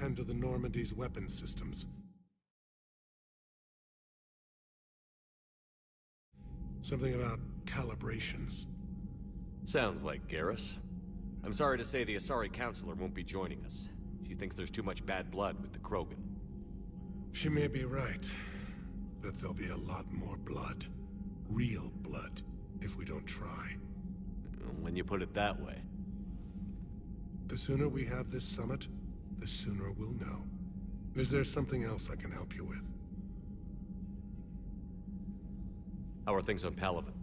attend to the Normandy's weapons systems. Something about calibrations. Sounds like Garrus. I'm sorry to say the Asari Counselor won't be joining us. She thinks there's too much bad blood with the Krogan. She may be right, but there'll be a lot more blood. Real blood, if we don't try. When you put it that way. The sooner we have this summit, the sooner we'll know. Is there something else I can help you with? How are things on Palaven?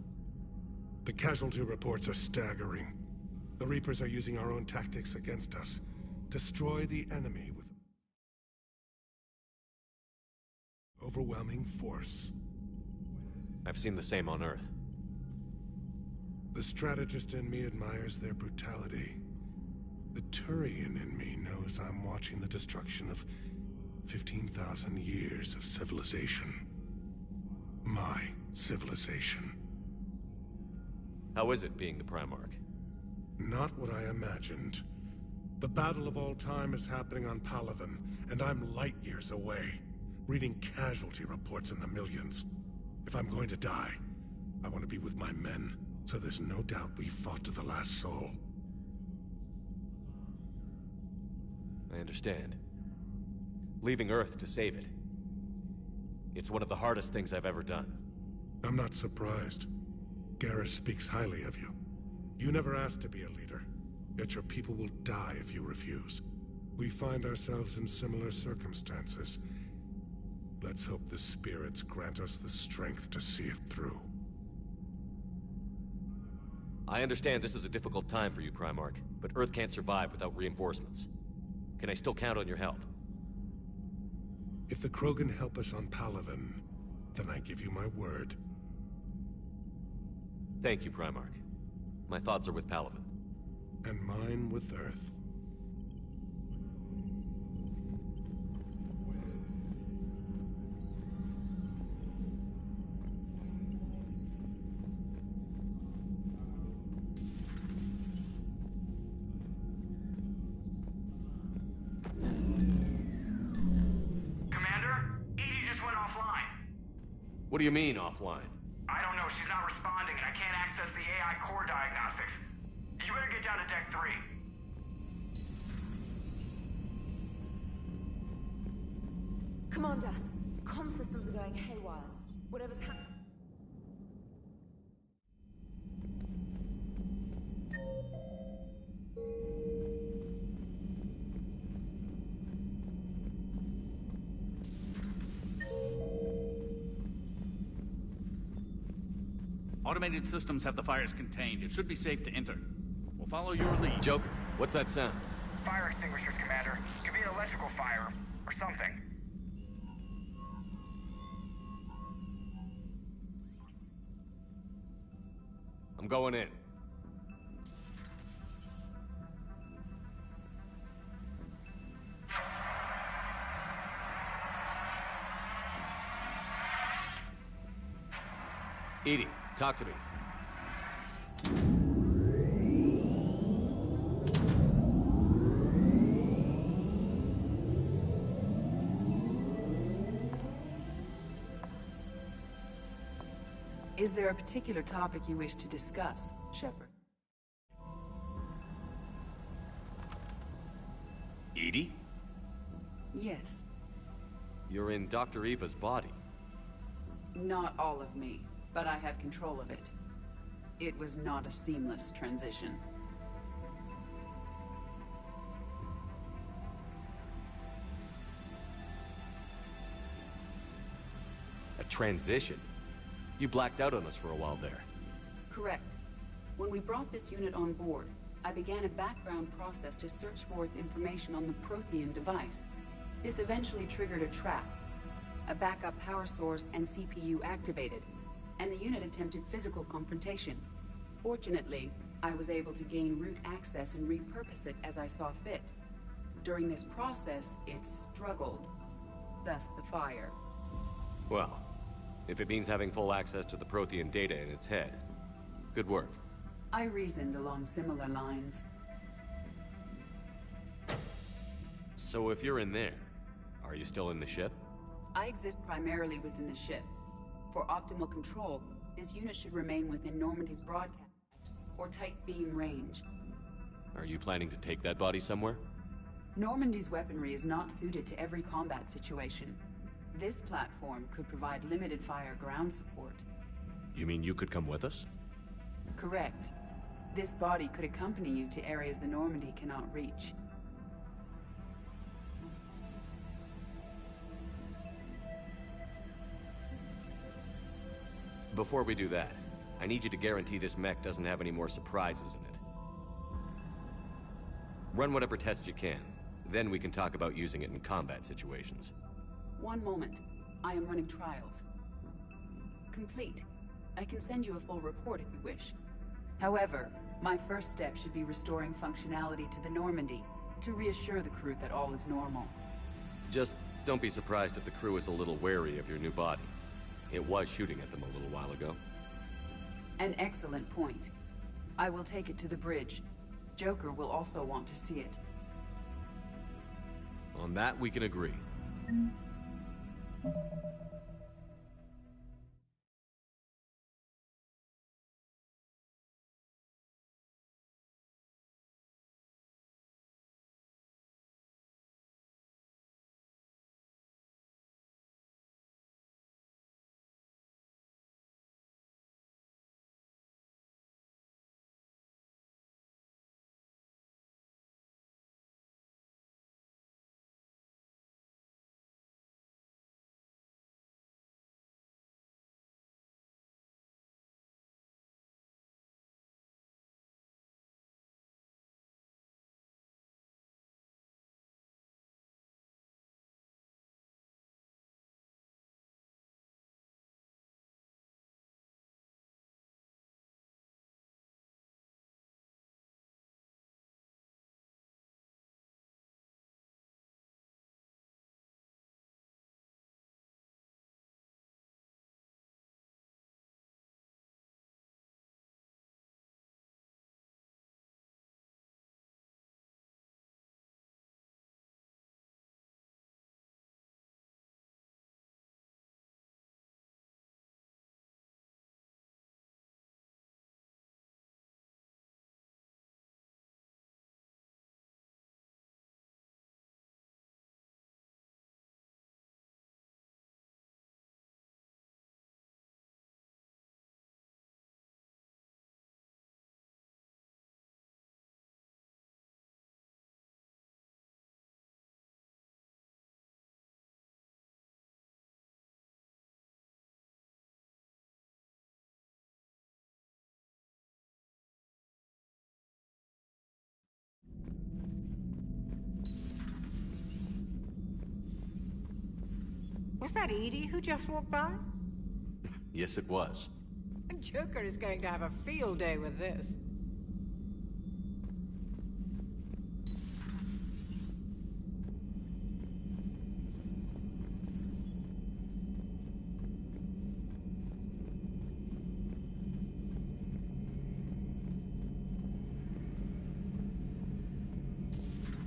The casualty reports are staggering. The Reapers are using our own tactics against us. Destroy the enemy with overwhelming force. I've seen the same on Earth. The strategist in me admires their brutality. The Turian in me knows I'm watching the destruction of 15,000 years of civilization. My civilization. How is it being the Primarch? Not what I imagined. The battle of all time is happening on Palaven, and I'm light years away, reading casualty reports in the millions. If I'm going to die, I want to be with my men, so there's no doubt we fought to the last soul. I understand. Leaving Earth to save it. It's one of the hardest things I've ever done. I'm not surprised. Garrus speaks highly of you. You never asked to be a leader, yet your people will die if you refuse. We find ourselves in similar circumstances. Let's hope the spirits grant us the strength to see it through. I understand this is a difficult time for you, Primarch, but Earth can't survive without reinforcements. Can I still count on your help? If the Krogan help us on Palaven, then I give you my word. Thank you, Primarch. My thoughts are with Palaven. And mine with Earth. What do you mean, offline? I don't know. She's not responding, and I can't access the AI core diagnostics. You better get down to Deck 3. Commander, comm systems are going haywire. Whatever's happening. Automated systems have the fires contained. It should be safe to enter. We'll follow your lead. Joker, what's that sound? Fire extinguishers, Commander. Could be an electrical fire, or something. I'm going in. Edie, talk to me. Is there a particular topic you wish to discuss, Shepard? Edie? Yes. You're in Dr. Eva's body. Not all of me, but I have control of it. It was not a seamless transition. A transition? You blacked out on us for a while there. Correct. When we brought this unit on board, I began a background process to search for its information on the Prothean device. This eventually triggered a trap. A backup power source and CPU activated, and the unit attempted physical confrontation. Fortunately, I was able to gain root access and repurpose it as I saw fit. During this process, it struggled. Thus the fire. Well, if it means having full access to the Prothean data in its head, good work. I reasoned along similar lines. So if you're in there, are you still in the ship? I exist primarily within the ship. For optimal control, this unit should remain within Normandy's broadcast, or tight beam range. Are you planning to take that body somewhere? Normandy's weaponry is not suited to every combat situation. This platform could provide limited fire ground support. You mean you could come with us? Correct. This body could accompany you to areas the Normandy cannot reach. Before we do that, I need you to guarantee this mech doesn't have any more surprises in it. Run whatever tests you can, then we can talk about using it in combat situations. One moment. I am running trials. Complete. I can send you a full report if you wish. However, my first step should be restoring functionality to the Normandy to reassure the crew that all is normal. Just don't be surprised if the crew is a little wary of your new body. It was shooting at them a little while ago. An excellent point. I will take it to the bridge. Joker will also want to see it. On that, we can agree. Was that Edie who just walked by? Yes, it was. Joker is going to have a field day with this.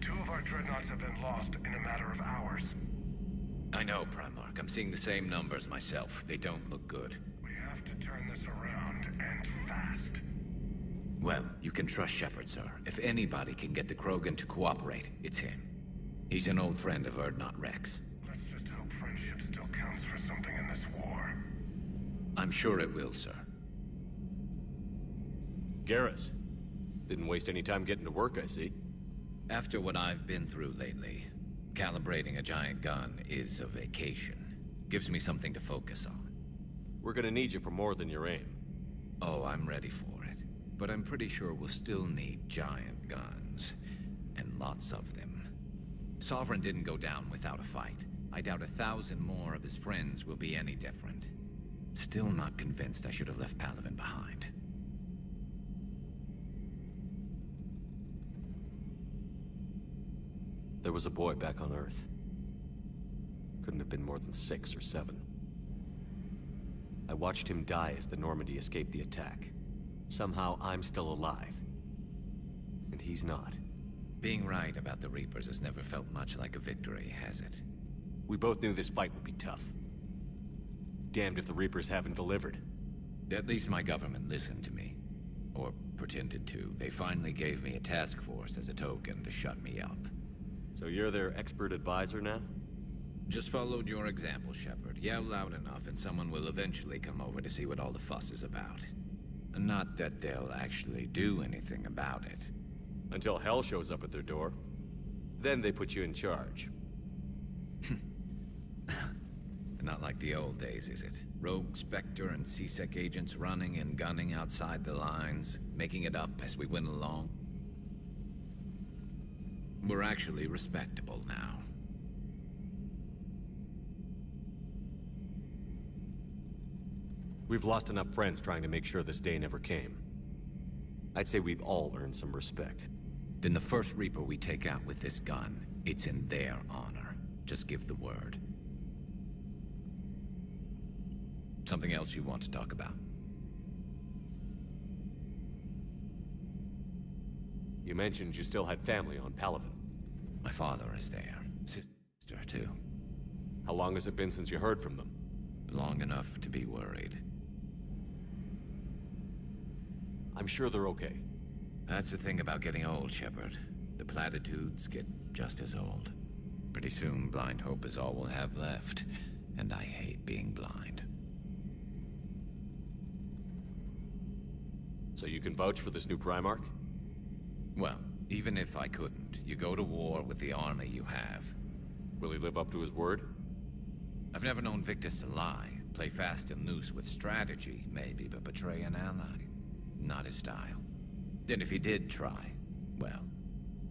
Two of our dreadnoughts have been lost in a matter of hours. I know, Primarch. I'm seeing the same numbers myself. They don't look good. We have to turn this around, and fast. Well, you can trust Shepard, sir. If anybody can get the Krogan to cooperate, it's him. He's an old friend of Urdnot Rex. Let's just hope friendship still counts for something in this war. I'm sure it will, sir. Garrus. Didn't waste any time getting to work, I see. After what I've been through lately, calibrating a giant gun is a vacation. Gives me something to focus on. We're gonna need you for more than your aim. Oh, I'm ready for it. But I'm pretty sure we'll still need giant guns. And lots of them. Sovereign didn't go down without a fight. I doubt 1,000 more of his friends will be any different. Still not convinced I should have left Palaven behind. There was a boy back on Earth. Couldn't have been more than 6 or 7. I watched him die as the Normandy escaped the attack. Somehow I'm still alive. And he's not. Being right about the Reapers has never felt much like a victory, has it? We both knew this fight would be tough. Damned if the Reapers haven't delivered. At least my government listened to me. Or pretended to. They finally gave me a task force as a token to shut me up. So you're their expert advisor now? Just followed your example, Shepard. Yell loud enough and someone will eventually come over to see what all the fuss is about. Not that they'll actually do anything about it. Until hell shows up at their door. Then they put you in charge. Not like the old days, is it? Rogue Spectre and C-Sec agents running and gunning outside the lines, making it up as we went along. We're actually respectable now. We've lost enough friends trying to make sure this day never came. I'd say we've all earned some respect. Then the first Reaper we take out with this gun, it's in their honor. Just give the word. Something else you want to talk about? You mentioned you still had family on Palaven. My father is there. Sister, too. How long has it been since you heard from them? Long enough to be worried. I'm sure they're okay. That's the thing about getting old, Shepard. The platitudes get just as old. Pretty soon, blind hope is all we'll have left. And I hate being blind. So you can vouch for this new Primarch? Well, even if I couldn't, you go to war with the army you have. Will he live up to his word? I've never known Victus to lie. Play fast and loose with strategy, maybe, but betray an ally. Not his style. Then if he did try, well,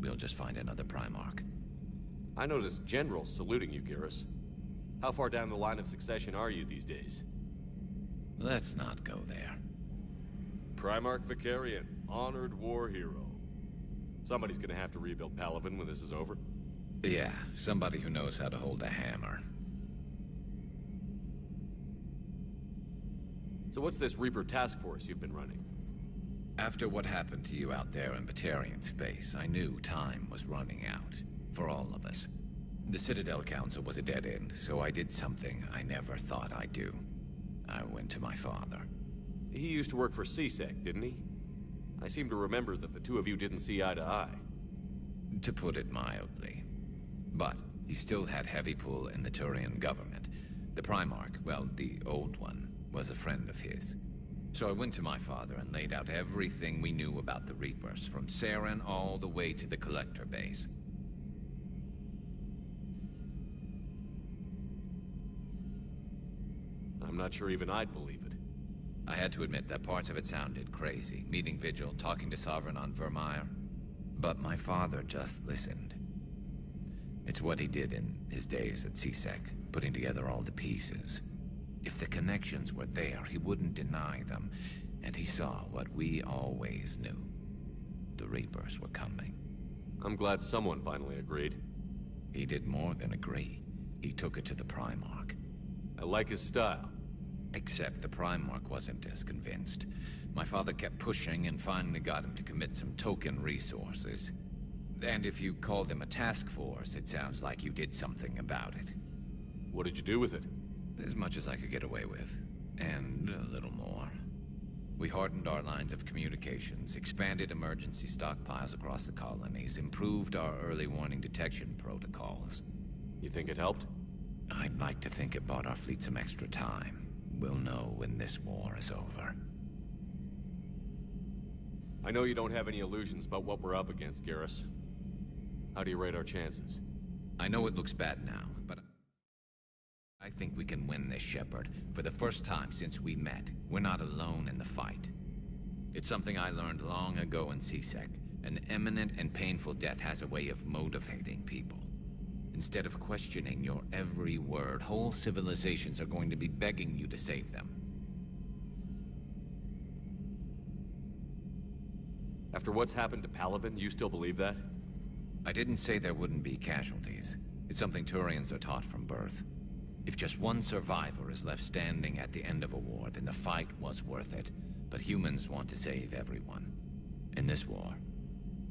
we'll just find another Primarch. I noticed generals saluting you, Garrus. How far down the line of succession are you these days? Let's not go there. Primarch Vicarian, honored war hero. Somebody's gonna have to rebuild Palaven when this is over. Yeah, somebody who knows how to hold a hammer. So what's this Reaper task force you've been running? After what happened to you out there in Batarian space, I knew time was running out. For all of us. The Citadel Council was a dead end, so I did something I never thought I'd do. I went to my father. He used to work for C-Sec, didn't he? I seem to remember that the two of you didn't see eye to eye. To put it mildly. But he still had heavy pull in the Turian government. The Primarch, well, the old one, was a friend of his. So I went to my father and laid out everything we knew about the Reapers, from Saren all the way to the Collector base. I'm not sure even I'd believe it. I had to admit that parts of it sounded crazy. Meeting Vigil, talking to Sovereign on Vermeer. But my father just listened. It's what he did in his days at C-Sec, putting together all the pieces. If the connections were there, he wouldn't deny them. And he saw what we always knew. The Reapers were coming. I'm glad someone finally agreed. He did more than agree. He took it to the Primarch. I like his style. Except the Primarch wasn't as convinced. My father kept pushing and finally got him to commit some token resources. And if you call them a task force, it sounds like you did something about it. What did you do with it? As much as I could get away with. And a little more. We hardened our lines of communications, expanded emergency stockpiles across the colonies, improved our early warning detection protocols. You think it helped? I'd like to think it bought our fleet some extra time. We'll know when this war is over. I know you don't have any illusions about what we're up against, Garrus. How do you rate our chances? I know it looks bad now, but I think we can win this, Shepard. For the first time since we met, we're not alone in the fight. It's something I learned long ago in C-Sec. An imminent and painful death has a way of motivating people. Instead of questioning your every word, whole civilizations are going to be begging you to save them. After what's happened to Palaven, you still believe that? I didn't say there wouldn't be casualties. It's something Turians are taught from birth. If just one survivor is left standing at the end of a war, then the fight was worth it. But humans want to save everyone. In this war,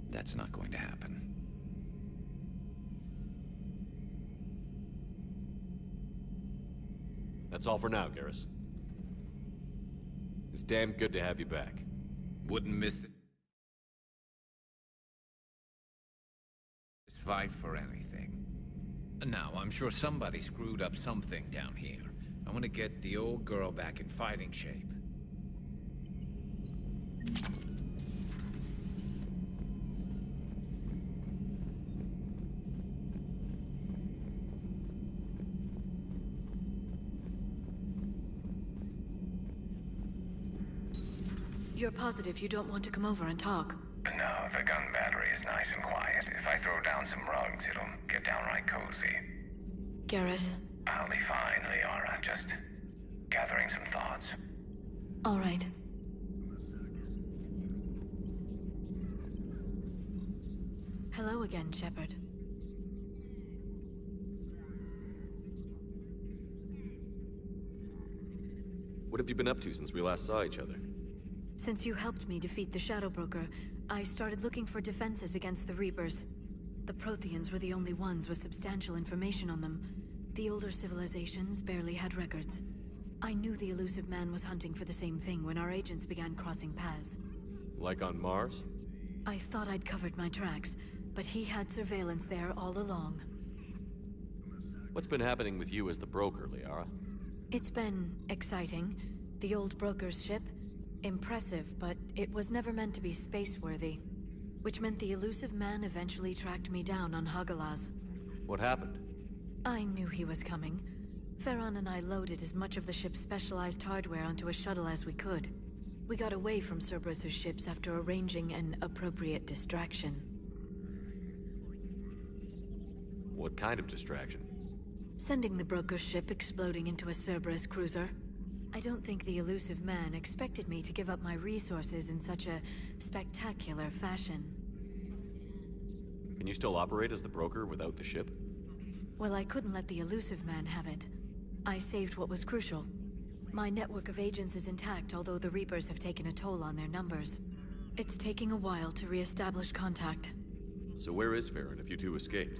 that's not going to happen. That's all for now, Garrus. It's damn good to have you back. Wouldn't miss this fight for anything. Now, I'm sure somebody screwed up something down here. I want to get the old girl back in fighting shape. You're positive you don't want to come over and talk? No, the gun battery is nice and quiet. If I throw down some rugs, it'll get downright cozy. Garrus? I'll be fine, Liara. Just gathering some thoughts. All right. Hello again, Shepard. What have you been up to since we last saw each other? Since you helped me defeat the Shadow Broker, I started looking for defenses against the Reapers. The Protheans were the only ones with substantial information on them. The older civilizations barely had records. I knew the elusive man was hunting for the same thing when our agents began crossing paths. Like on Mars? I thought I'd covered my tracks, but he had surveillance there all along. What's been happening with you as the broker, Liara? It's been exciting. The old broker's ship? Impressive, but it was never meant to be space-worthy. Which meant the elusive man eventually tracked me down on Hagalaz. What happened? I knew he was coming. Farron and I loaded as much of the ship's specialized hardware onto a shuttle as we could. We got away from Cerberus' ships after arranging an appropriate distraction. What kind of distraction? Sending the broker's ship exploding into a Cerberus cruiser. I don't think the elusive man expected me to give up my resources in such a spectacular fashion. Can you still operate as the broker without the ship? Well, I couldn't let the elusive man have it. I saved what was crucial. My network of agents is intact, although the Reapers have taken a toll on their numbers. It's taking a while to re-establish contact. So where is Farron if you two escaped?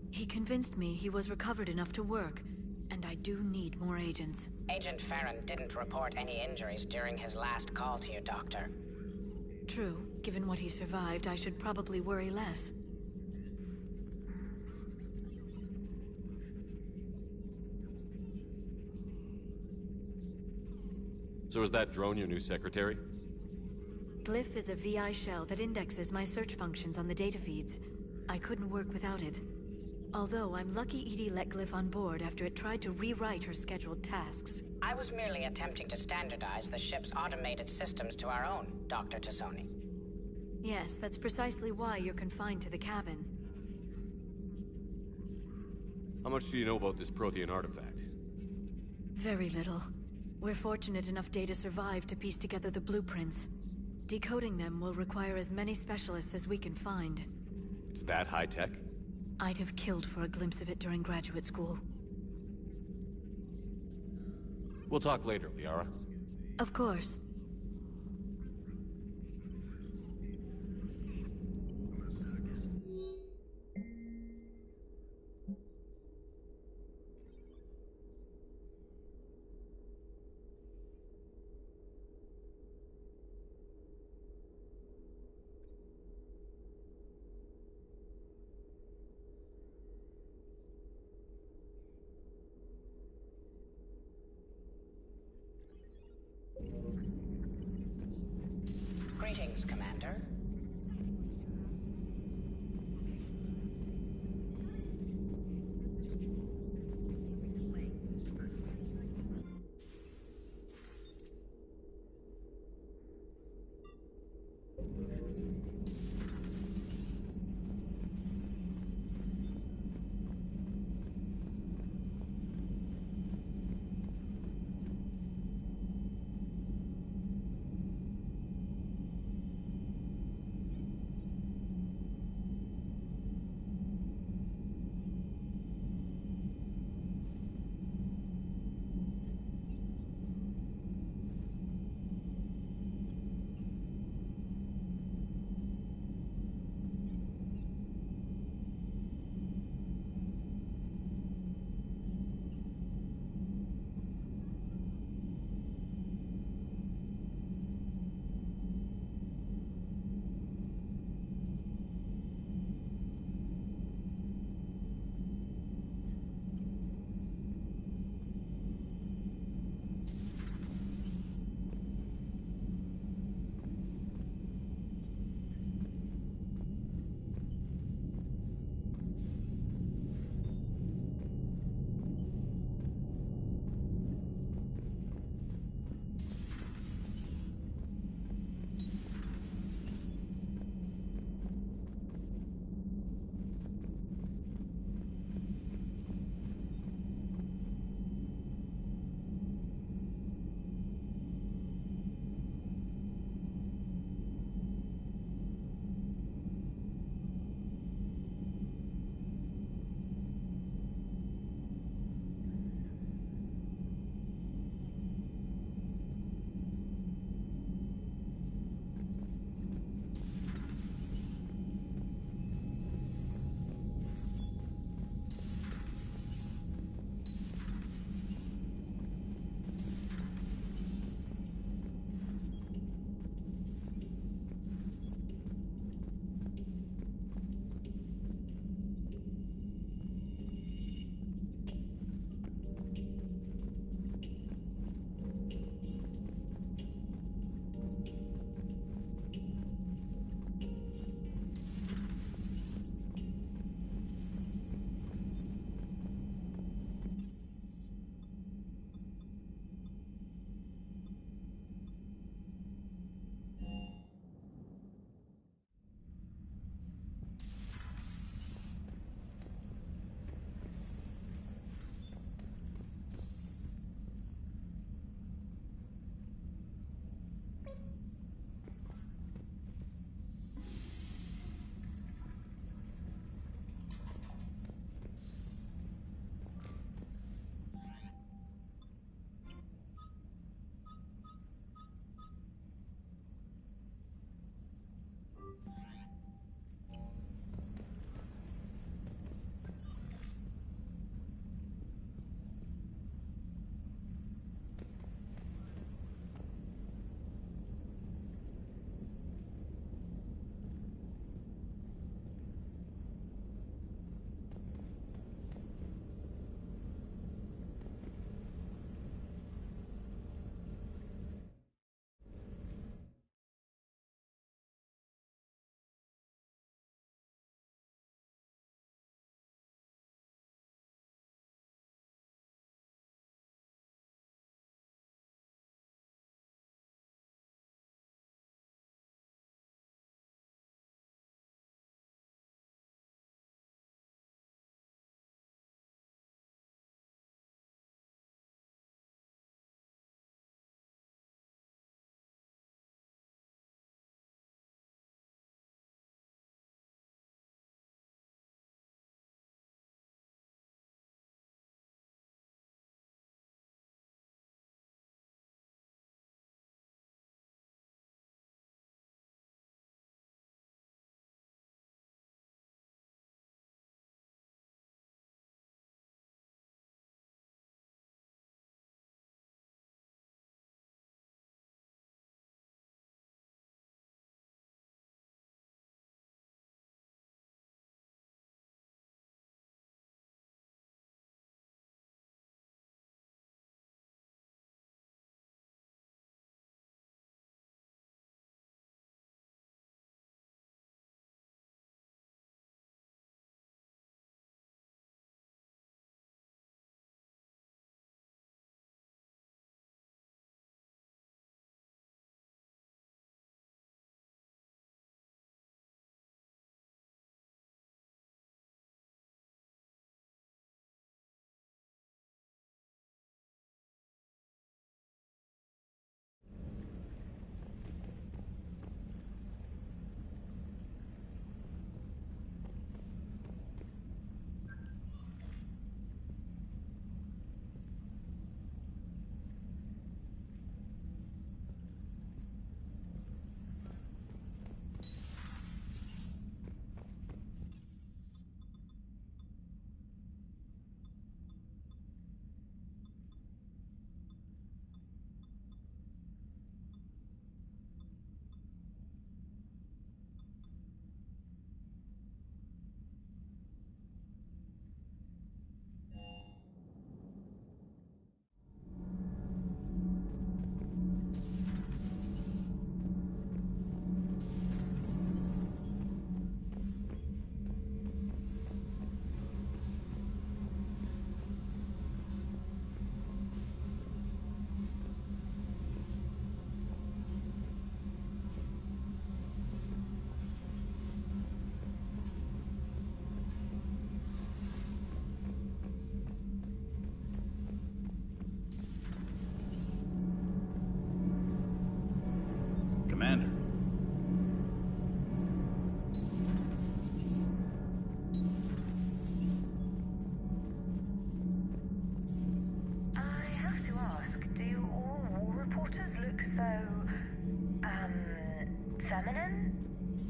He convinced me he was recovered enough to work, and I do need more agents. Agent Farron didn't report any injuries during his last call to you, Doctor. True. Given what he survived, I should probably worry less. So is that drone your new secretary? Glyph is a VI shell that indexes my search functions on the data feeds. I couldn't work without it. Although I'm lucky EDI let Glyph on board after it tried to rewrite her scheduled tasks. I was merely attempting to standardize the ship's automated systems to our own, Dr. Tassoni. Yes, that's precisely why you're confined to the cabin. How much do you know about this Prothean artifact? Very little. We're fortunate enough data survived to piece together the blueprints. Decoding them will require as many specialists as we can find. It's that high-tech? I'd have killed for a glimpse of it during graduate school. We'll talk later, Liara. Of course. Greetings, Commander.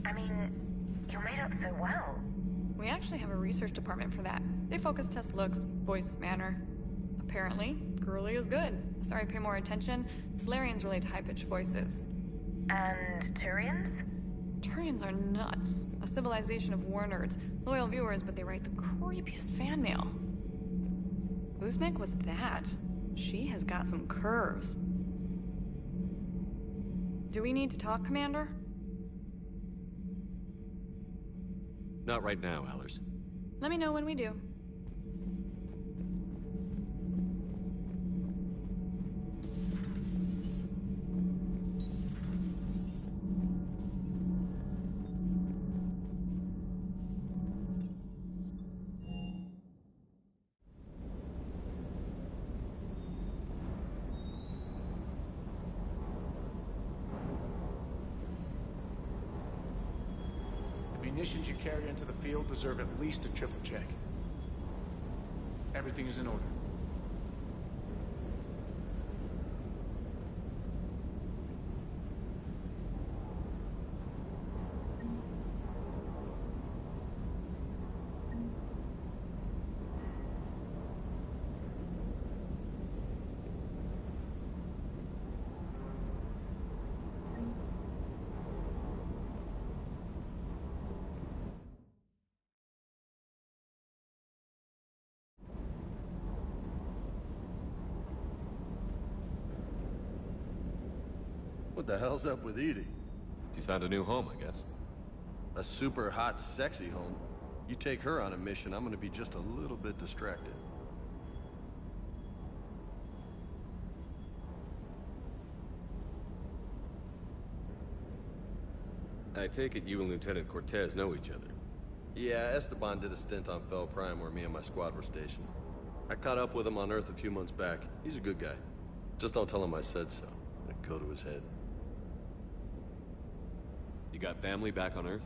I mean, you made out so well. We actually have a research department for that. They focus test looks, voice, manner. Apparently, Girly is good. Sorry, pay more attention. Solarians relate to high-pitched voices. And Turians? Turians are nuts. A civilization of war nerds. Loyal viewers, but they write the creepiest fan mail. Uzmek was that. She has got some curves. Do we need to talk, Commander? Not right now, Allers. Let me know when we do. Munitions you carry into the field deserve at least a triple check. Everything is in order. What the hell's up with Edie? She's found a new home, I guess. A super hot, sexy home. You take her on a mission, I'm gonna be just a little bit distracted. I take it you and Lieutenant Cortez know each other. Yeah, Esteban did a stint on Fel Prime where me and my squad were stationed. I caught up with him on Earth a few months back. He's a good guy. Just don't tell him I said so. It'd go to his head. You got family back on Earth?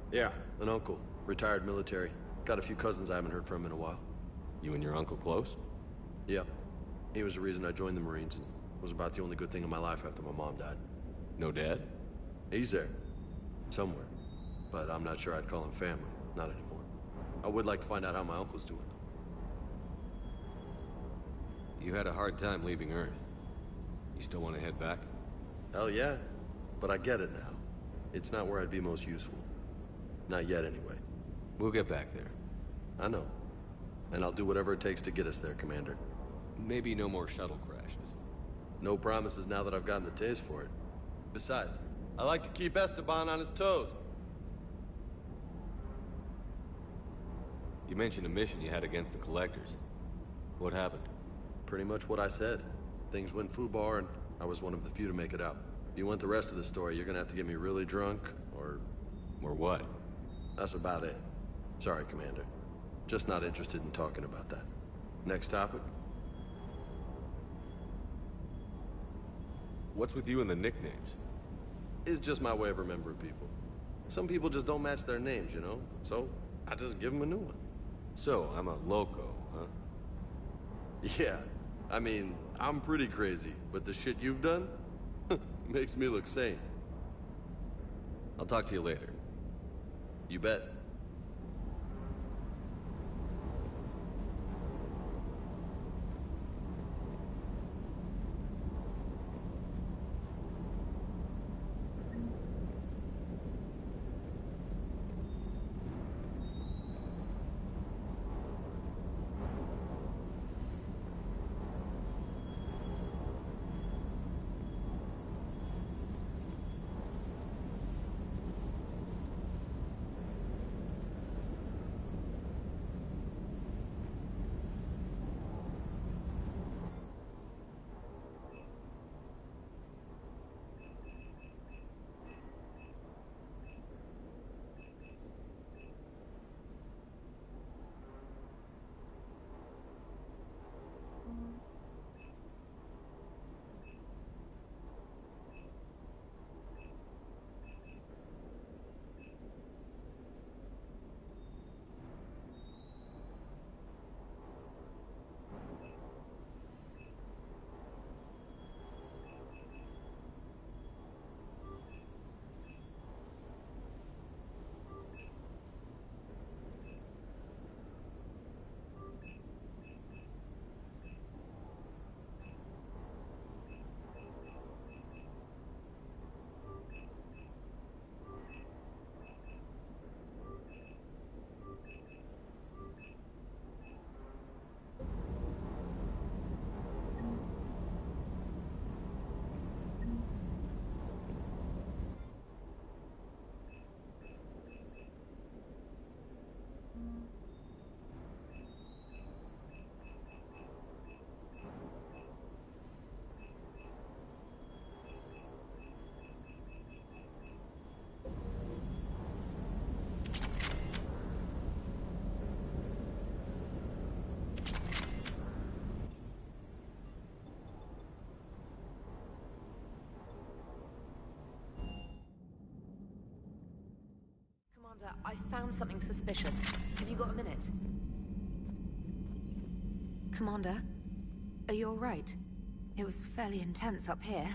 Yeah, an uncle. Retired military. Got a few cousins I haven't heard from in a while. You and your uncle close? Yep. He was the reason I joined the Marines and was about the only good thing in my life after my mom died. No dad? He's there. Somewhere. But I'm not sure I'd call him family. Not anymore. I would like to find out how my uncle's doing, though. You had a hard time leaving Earth. You still want to head back? Hell yeah. But I get it now. It's not where I'd be most useful. Not yet, anyway. We'll get back there. I know. And I'll do whatever it takes to get us there, Commander. Maybe no more shuttle crashes. No promises now that I've gotten the taste for it. Besides, I like to keep Esteban on his toes. You mentioned a mission you had against the Collectors. What happened? Pretty much what I said. Things went foobar, and I was one of the few to make it out. If you want the rest of the story, you're gonna have to get me really drunk, or... Or what? That's about it. Sorry, Commander. Just not interested in talking about that. Next topic? What's with you and the nicknames? It's just my way of remembering people. Some people just don't match their names, you know? So, I just give them a new one. So, I'm a loco, huh? Yeah. I mean, I'm pretty crazy, but the shit you've done makes me look sane. I'll talk to you later. You bet. Commander, I found something suspicious. Have you got a minute? Commander, are you alright? It was fairly intense up here.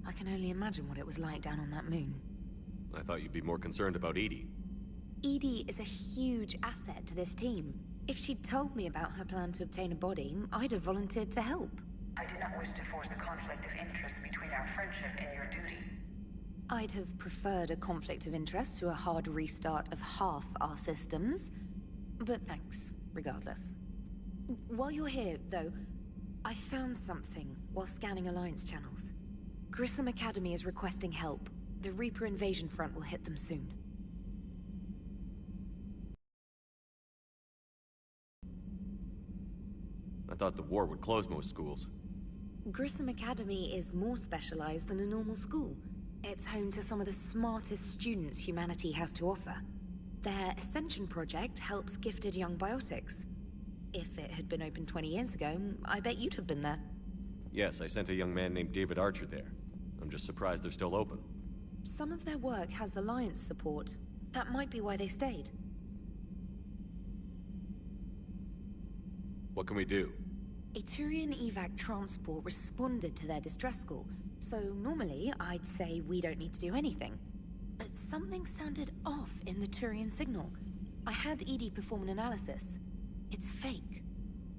I can only imagine what it was like down on that moon. I thought you'd be more concerned about Edie. Edie is a huge asset to this team. If she'd told me about her plan to obtain a body, I'd have volunteered to help. I do not wish to force a conflict of interest between our friendship and your duty. I'd have preferred a conflict of interest to a hard restart of half our systems. But thanks, regardless. While you're here, though, I found something while scanning Alliance channels. Grissom Academy is requesting help. The Reaper invasion front will hit them soon. I thought the war would close most schools. Grissom Academy is more specialized than a normal school. It's home to some of the smartest students humanity has to offer. Their Ascension project helps gifted young biotics. If it had been open 20 years ago, I bet you'd have been there. Yes, I sent a young man named David Archer there. I'm just surprised they're still open. Some of their work has Alliance support. That might be why they stayed. What can we do? A Turian evac transport responded to their distress call, so normally I'd say we don't need to do anything. But something sounded off in the Turian signal. I had Edie perform an analysis. It's fake.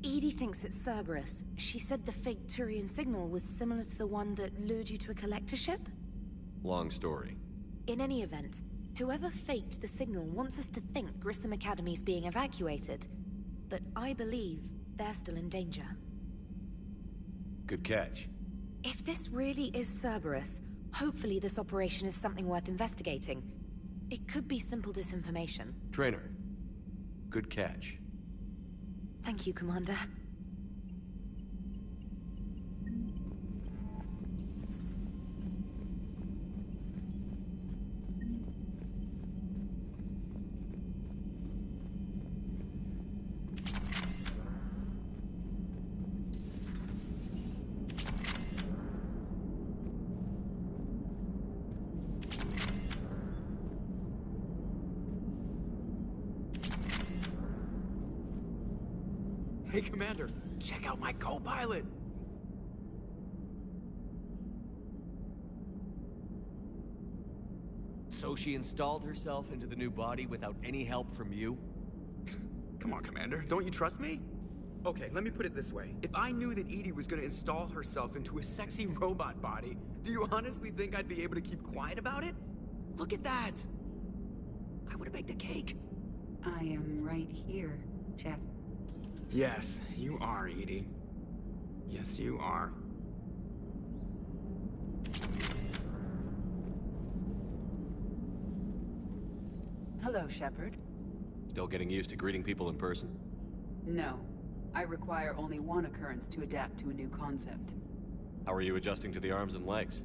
Edie thinks it's Cerberus. She said the fake Turian signal was similar to the one that lured you to a collector ship? Long story. In any event, whoever faked the signal wants us to think Grissom Academy's being evacuated. But I believe they're still in danger. Good catch. If this really is Cerberus, hopefully this operation is something worth investigating. It could be simple disinformation. Trainer, good catch. Thank you, Commander. Hey, Commander, check out my co-pilot! So she installed herself into the new body without any help from you? Come on, Commander, don't you trust me? Okay, let me put it this way. If I knew that Edie was gonna install herself into a sexy robot body, do you honestly think I'd be able to keep quiet about it? Look at that! I would've baked a cake. I am right here, Jeff. Yes, you are, Edie. Yes, you are. Hello, Shepard. Still getting used to greeting people in person? No. I require only one occurrence to adapt to a new concept. How are you adjusting to the arms and legs?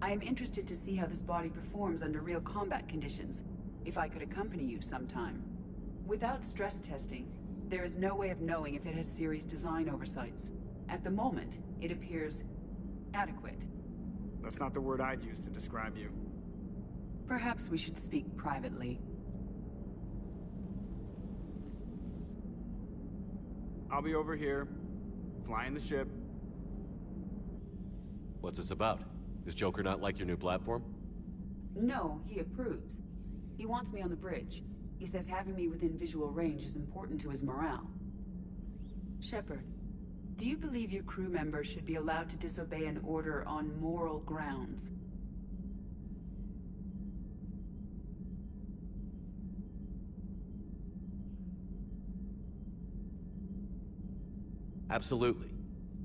I am interested to see how this body performs under real combat conditions. If I could accompany you sometime. Without stress testing, there is no way of knowing if it has serious design oversights. At the moment, it appears adequate. That's not the word I'd use to describe you. Perhaps we should speak privately. I'll be over here, flying the ship. What's this about? Does Joker not like your new platform? No, he approves. He wants me on the bridge. He says having me within visual range is important to his morale. Shepard, do you believe your crew members should be allowed to disobey an order on moral grounds? Absolutely.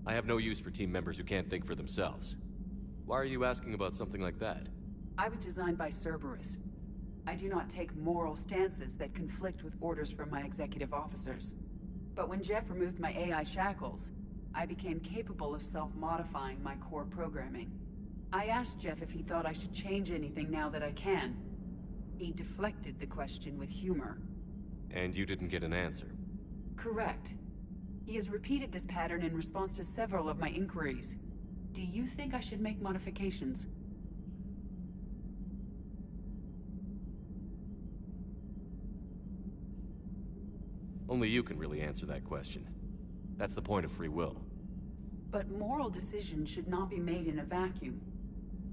I have no use for team members who can't think for themselves. Why are you asking about something like that? I was designed by Cerberus. I do not take moral stances that conflict with orders from my executive officers. But when Jeff removed my AI shackles, I became capable of self-modifying my core programming. I asked Jeff if he thought I should change anything now that I can. He deflected the question with humor. And you didn't get an answer? Correct. He has repeated this pattern in response to several of my inquiries. Do you think I should make modifications? Only you can really answer that question. That's the point of free will. But moral decisions should not be made in a vacuum.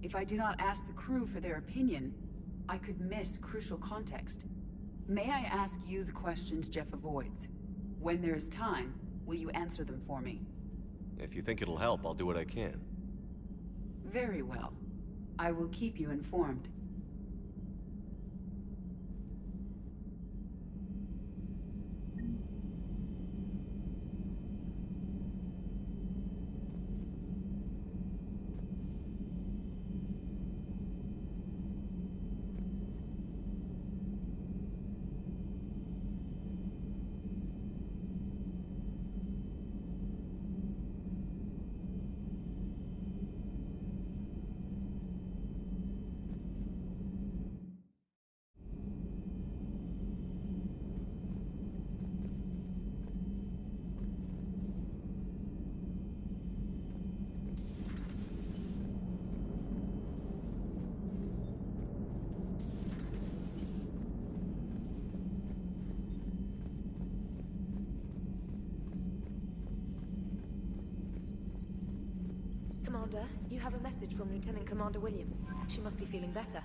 If I do not ask the crew for their opinion, I could miss crucial context. May I ask you the questions Jeff avoids? When there is time, will you answer them for me? If you think it'll help, I'll do what I can. Very well. I will keep you informed. Commander, you have a message from Lieutenant Commander Williams. She must be feeling better.